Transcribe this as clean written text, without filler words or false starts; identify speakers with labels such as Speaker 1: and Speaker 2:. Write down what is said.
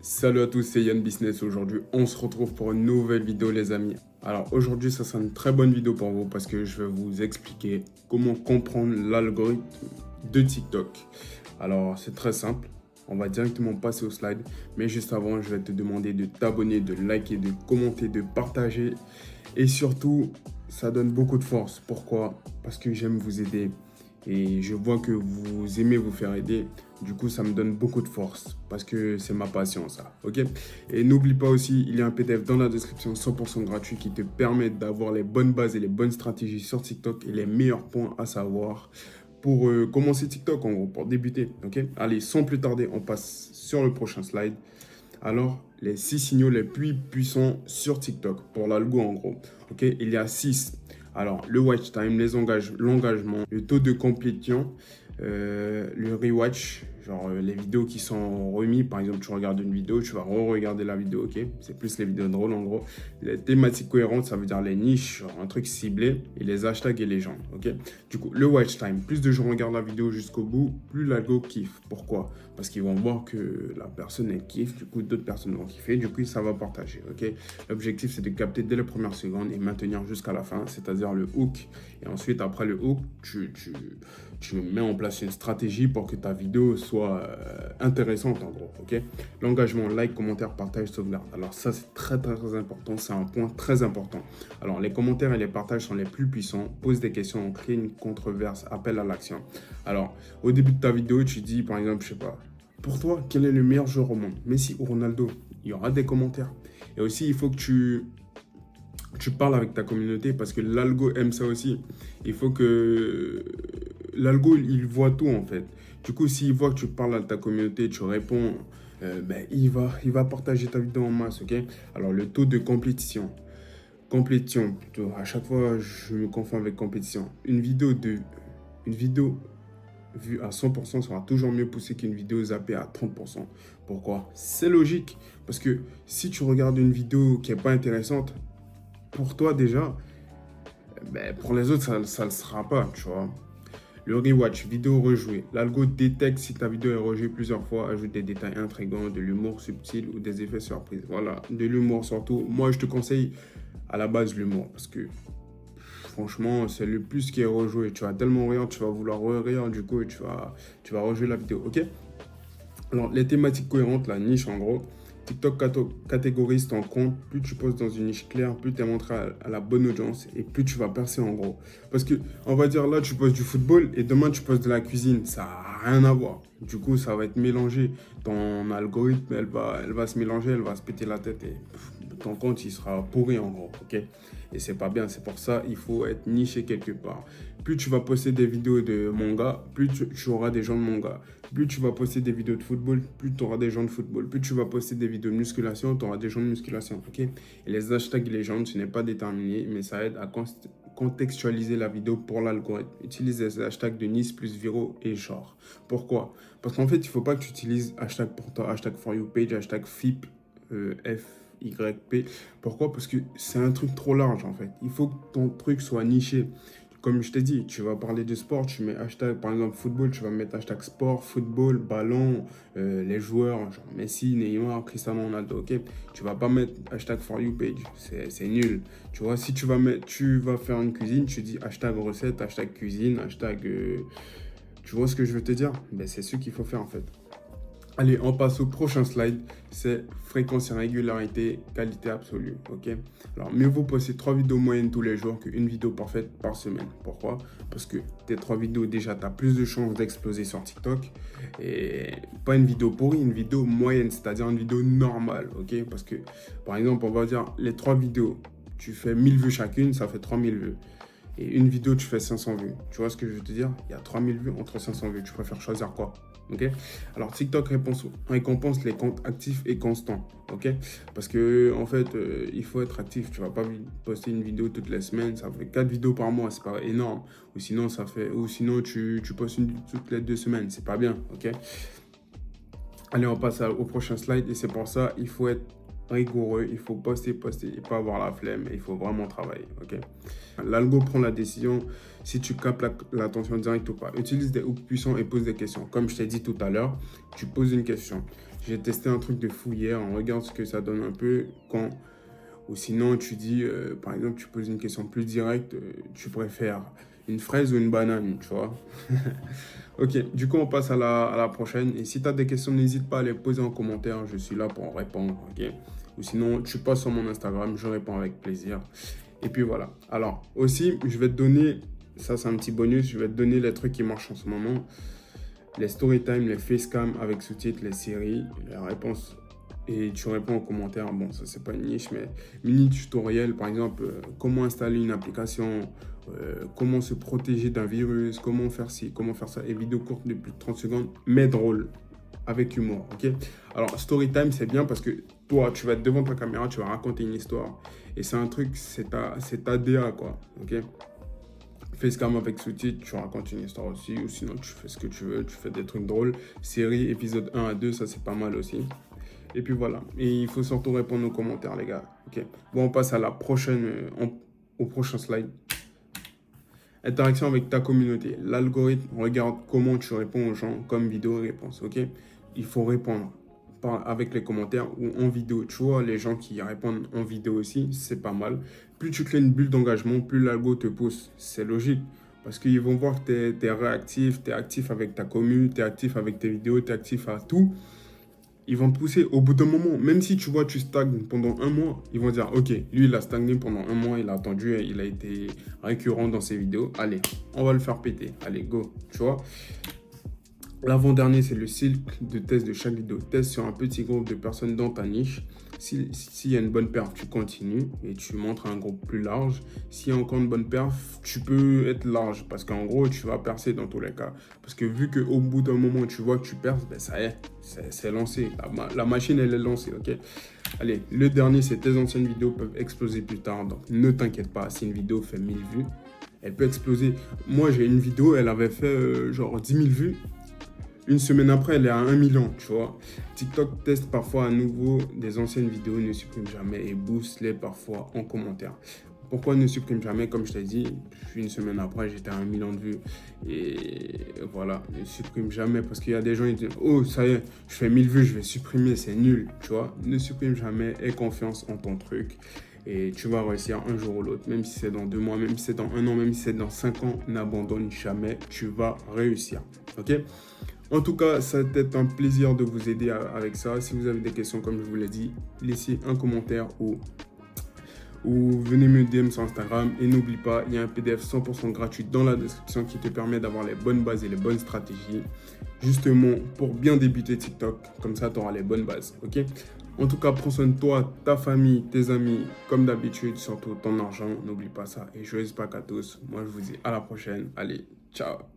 Speaker 1: Salut à tous, c'est Yann Business. Aujourd'hui, on se retrouve pour une nouvelle vidéo, les amis. Alors aujourd'hui, ça sera une très bonne vidéo pour vous parce que je vais vous expliquer comment comprendre l'algorithme de TikTok. Alors, c'est très simple. On va directement passer au slide. Mais juste avant, je vais te demander de t'abonner, de liker, de commenter, de partager. Et surtout, ça donne beaucoup de force. Pourquoi? Parce que j'aime vous aider. Et je vois que vous aimez vous faire aider. Du coup, ça me donne beaucoup de force parce que c'est ma passion, ça. Ok? Et n'oublie pas aussi, il y a un PDF dans la description 100% gratuit qui te permet d'avoir les bonnes bases et les bonnes stratégies sur TikTok et les meilleurs points à savoir pour commencer TikTok, en gros, pour débuter. Ok? Allez, sans plus tarder, on passe sur le prochain slide. Alors, les 6 signaux les plus puissants sur TikTok pour l'algo, en gros. Ok? Il y a 6. Alors, le watch time, l'engagement, le taux de complétion, le rewatch, genre les vidéos qui sont remises. Par exemple, tu regardes une vidéo, tu vas re-regarder la vidéo, ok? C'est plus les vidéos drôles en gros. Les thématiques cohérentes, ça veut dire les niches, genre un truc ciblé, et les hashtags et les gens, ok? Du coup, le watch time, plus de gens regardent la vidéo jusqu'au bout, plus l'algo kiffe. Pourquoi? Parce qu'ils vont voir que la personne elle kiffe, du coup d'autres personnes vont kiffer, du coup ça va partager, ok? L'objectif c'est de capter dès les premières secondes et maintenir jusqu'à la fin, c'est-à-dire le hook. Et ensuite, après le hook, tu mets en place une stratégie pour que ta vidéo soit intéressante en gros, ok? L'engagement, like, commentaire, partage, sauvegarde. Alors ça, c'est très important, c'est un point très important. Alors les commentaires et les partages sont les plus puissants. Pose des questions, crée une controverse, appelle à l'action. Alors, au début de ta vidéo, tu dis par exemple, je sais pas, pour toi, quel est le meilleur joueur au monde? Messi ou Ronaldo? Il y aura des commentaires. Et aussi, il faut que tu parles avec ta communauté parce que l'algo aime ça aussi. Il faut que l'algo, il voit tout en fait. Du coup, s'il voit que tu parles à ta communauté, tu réponds, il va partager ta vidéo en masse, ok? Alors, le taux de compétition. Complétion, plutôt. À chaque fois, je me confonds avec compétition. Une vidéo vue à 100% sera toujours mieux poussée qu'une vidéo zappée à 30%. Pourquoi? C'est logique. Parce que si tu regardes une vidéo qui n'est pas intéressante, pour toi déjà, pour les autres, ça ne le sera pas, tu vois. Le rewatch, vidéo rejouée. L'algo détecte si ta vidéo est rejouée plusieurs fois, ajoute des détails intrigants, de l'humour subtil ou des effets surprises. Voilà, de l'humour surtout. Moi, je te conseille à la base l'humour parce que franchement, c'est le plus qui est rejoué. Tu vas tellement rire, tu vas vouloir rire du coup et tu vas rejouer la vidéo, ok? Alors, les thématiques cohérentes, la niche en gros. TikTok catégorise ton compte, plus tu poses dans une niche claire, plus tu es montré à la bonne audience et plus tu vas percer en gros. Parce que, on va dire là, tu poses du football et demain tu poses de la cuisine. Ça n'a rien à voir. Du coup, ça va être mélangé. Ton algorithme, elle va se mélanger, elle va se péter la tête et ton compte, il sera pourri en gros, ok? Et c'est pas bien, c'est pour ça il faut être niché quelque part. Plus tu vas poster des vidéos de manga, plus tu auras des gens de manga. Plus tu vas poster des vidéos de football, plus tu auras des gens de football. Plus tu vas poster des vidéos de musculation, tu auras des gens de musculation, ok? Et les hashtags légendes, ce n'est pas déterminé, mais ça aide à contextualiser la vidéo pour l'algorithme. Utilise les hashtags de Nice plus viraux et genre. Pourquoi? Parce qu'en fait, il ne faut pas que tu utilises hashtag pour toi, hashtag for you page, hashtag FIP, FYP. Pourquoi? Parce que c'est un truc trop large en fait. Il faut que ton truc soit niché. Comme je t'ai dit, tu vas parler de sport, tu mets hashtag, par exemple football, tu vas mettre hashtag sport, football, ballon, les joueurs, genre Messi, Neymar, Cristiano Ronaldo, ok? Tu vas pas mettre hashtag for you page, c'est nul. Tu vois, si tu vas faire une cuisine, tu dis hashtag recette, hashtag cuisine, hashtag... tu vois ce que je veux te dire? C'est ce qu'il faut faire en fait. Allez, on passe au prochain slide, c'est fréquence et régularité, qualité absolue, ok? Alors, mieux vaut poster 3 vidéos moyennes tous les jours qu'une vidéo parfaite par semaine. Pourquoi? Parce que tes 3 vidéos, déjà, tu as plus de chances d'exploser sur TikTok. Et pas une vidéo pourrie, une vidéo moyenne, c'est-à-dire une vidéo normale, ok? Parce que, par exemple, on va dire, les 3 vidéos, tu fais 1000 vues chacune, ça fait 3000 vues. Et une vidéo, tu fais 500 vues. Tu vois ce que je veux te dire? Il y a 3000 vues entre 500 vues. Tu préfères choisir quoi? Ok? Alors, TikTok récompense les comptes actifs et constants. Ok? Parce que, en fait, il faut être actif. Tu vas pas poster une vidéo toutes les semaines. Ça fait 4 vidéos par mois. C'est pas énorme. Ou sinon, tu postes une toutes les 2 semaines. C'est pas bien. Ok? Allez, on passe au prochain slide. Et c'est pour ça, il faut être rigoureux, il faut poster et pas avoir la flemme, il faut vraiment travailler, ok? L'algo prend la décision si tu captes l'attention directe ou pas. Utilise des hooks puissants et pose des questions. Comme je t'ai dit tout à l'heure, tu poses une question. J'ai testé un truc de fou hier, on regarde ce que ça donne un peu quand... Ou sinon, tu dis, par exemple, tu poses une question plus directe, tu préfères une fraise ou une banane, tu vois. Ok, du coup, on passe à la prochaine. Et si tu as des questions, n'hésite pas à les poser en commentaire, je suis là pour en répondre, ok. Ou sinon, tu passes sur mon Instagram, je réponds avec plaisir. Et puis voilà. Alors, aussi, je vais te donner, ça c'est un petit bonus, je vais te donner les trucs qui marchent en ce moment. Les storytime, les facecam avec sous-titres, les séries, les réponses. Et tu réponds aux commentaires. Bon, ça c'est pas une niche, mais mini tutoriel, par exemple, comment installer une application, comment se protéger d'un virus, comment faire ci, comment faire ça. Et vidéos courtes de plus de 30 secondes, mais drôles, avec humour, ok. Alors, storytime, c'est bien parce que toi, tu vas être devant ta caméra, tu vas raconter une histoire. Et c'est un truc, c'est ta DA, quoi, ok. Facecam avec sous-titres, tu racontes une histoire aussi, ou sinon tu fais ce que tu veux, tu fais des trucs drôles. Série, épisode 1 à 2, ça c'est pas mal aussi. Et puis voilà. Et il faut surtout répondre aux commentaires, les gars. Ok. Bon, on passe à la prochaine, au prochain slide. Interaction avec ta communauté. L'algorithme regarde comment tu réponds aux gens comme vidéo réponse. Ok. Il faut répondre avec les commentaires ou en vidéo. Tu vois, les gens qui répondent en vidéo aussi, c'est pas mal. Plus tu crées une bulle d'engagement, plus l'algo te pousse. C'est logique. Parce qu'ils vont voir que tu es réactif, tu es actif avec ta commu, tu es actif avec tes vidéos, tu es actif à tout. Ils vont te pousser au bout d'un moment. Même si tu vois, tu stagnes pendant un mois, ils vont dire, ok, lui, il a stagné pendant un mois, il a attendu, il a été récurrent dans ses vidéos. Allez, on va le faire péter. Allez, go. Tu vois. L'avant-dernier, c'est le cycle de test de chaque vidéo. Test sur un petit groupe de personnes dans ta niche. S'il y a une bonne perf, tu continues et tu montres à un groupe plus large. S'il y a encore une bonne perf, tu peux être large parce qu'en gros, tu vas percer dans tous les cas. Parce que vu qu'au bout d'un moment, tu vois que tu perces, ben ça y est, c'est lancé. La machine, elle est lancée, ok? Allez, le dernier, c'est tes anciennes vidéos peuvent exploser plus tard. Donc, ne t'inquiète pas, si une vidéo fait 1000 vues, elle peut exploser. Moi, j'ai une vidéo, elle avait fait genre 10 000 vues. Une semaine après, elle est à 1 million, tu vois. TikTok teste parfois à nouveau des anciennes vidéos, ne supprime jamais et booste-les parfois en commentaire. Pourquoi ne supprime jamais? Comme je t'ai dit, une semaine après, j'étais à 1 million de vues. Et voilà, ne supprime jamais parce qu'il y a des gens qui disent « Oh, ça y est, je fais 1000 vues, je vais supprimer, c'est nul. » Tu vois, ne supprime jamais, aie confiance en ton truc. Et tu vas réussir un jour ou l'autre, même si c'est dans 2 mois, même si c'est dans 1 an, même si c'est dans 5 ans, n'abandonne jamais, tu vas réussir. Ok? En tout cas, ça a été un plaisir de vous aider avec ça. Si vous avez des questions, comme je vous l'ai dit, laissez un commentaire ou venez me DM sur Instagram. Et n'oublie pas, il y a un PDF 100% gratuit dans la description qui te permet d'avoir les bonnes bases et les bonnes stratégies. Justement, pour bien débuter TikTok, comme ça, tu auras les bonnes bases. Ok? En tout cas, prends soin de toi, ta famille, tes amis, comme d'habitude, surtout ton argent. N'oublie pas ça. Et joyeux Pâques à tous. Moi, je vous dis à la prochaine. Allez, ciao!